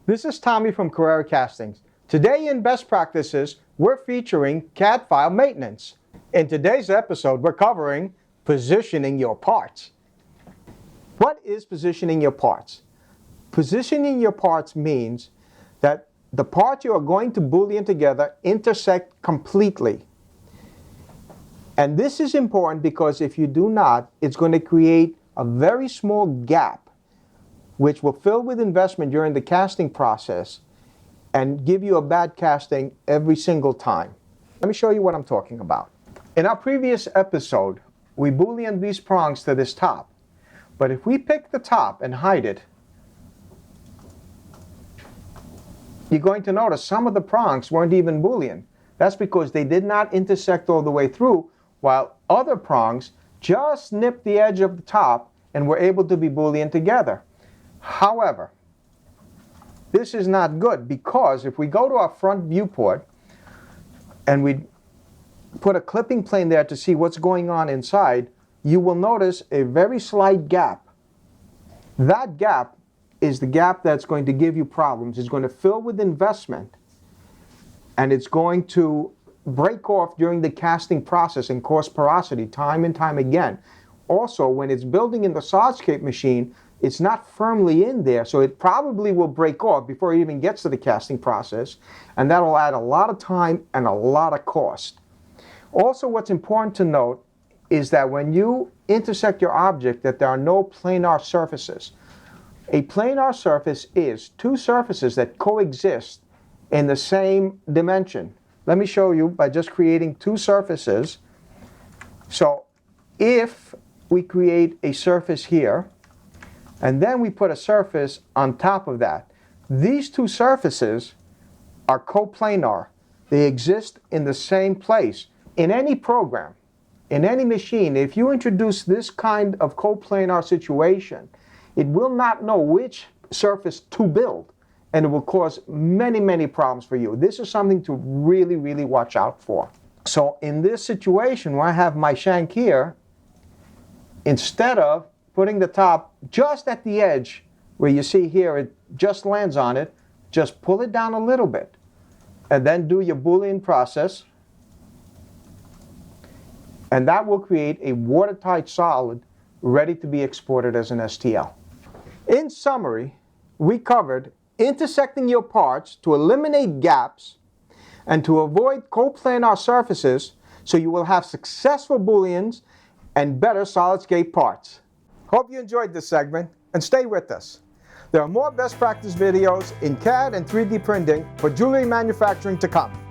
This is Tommy from Carrera Casting. Today in Best Practices, we're featuring CAD file maintenance. In today's episode, we're covering positioning your parts. What is positioning your parts? Positioning your parts means that the parts you are going to Boolean together intersect completely. And this is important because if you do not, it's going to create a very small gap which will fill with investment during the casting process and give you a bad casting every single time. Let me show you what I'm talking about. In our previous episode, we Booleaned these prongs to this top. But if we pick the top and hide it, you're going to notice some of the prongs weren't even Boolean. That's because they did not intersect all the way through, while other prongs just nipped the edge of the top and were able to be Boolean together. However, this is not good because if we go to our front viewport and we put a clipping plane there to see what's going on inside, you will notice a very slight gap. That gap is the gap that's going to give you problems. It's going to fill with investment and it's going to break off during the casting process and cause porosity time and time again. Also, when it's building in the Solidscape machine, it's not firmly in there, so it probably will break off before it even gets to the casting process, and that will add a lot of time and a lot of cost. Also, what's important to note is that when you intersect your object, that there are no planar surfaces. A planar surface is two surfaces that coexist in the same dimension. Let me show you by just creating two surfaces. So if we create a surface here, and then we put a surface on top of that, these two surfaces are coplanar. They exist in the same place. In any program, in any machine, if you introduce this kind of coplanar situation, it will not know which surface to build, and it will cause many, many problems for you. This is something to really, really watch out for. So in this situation where I have my shank here, instead of putting the top just at the edge where you see here it just lands on it, just pull it down a little bit and then do your Boolean process, and that will create a watertight solid ready to be exported as an STL. In summary, we covered intersecting your parts to eliminate gaps and to avoid coplanar surfaces so you will have successful Booleans and better Solidscape parts. Hope you enjoyed this segment and stay with us. There are more best practice videos in CAD and 3D printing for jewelry manufacturing to come.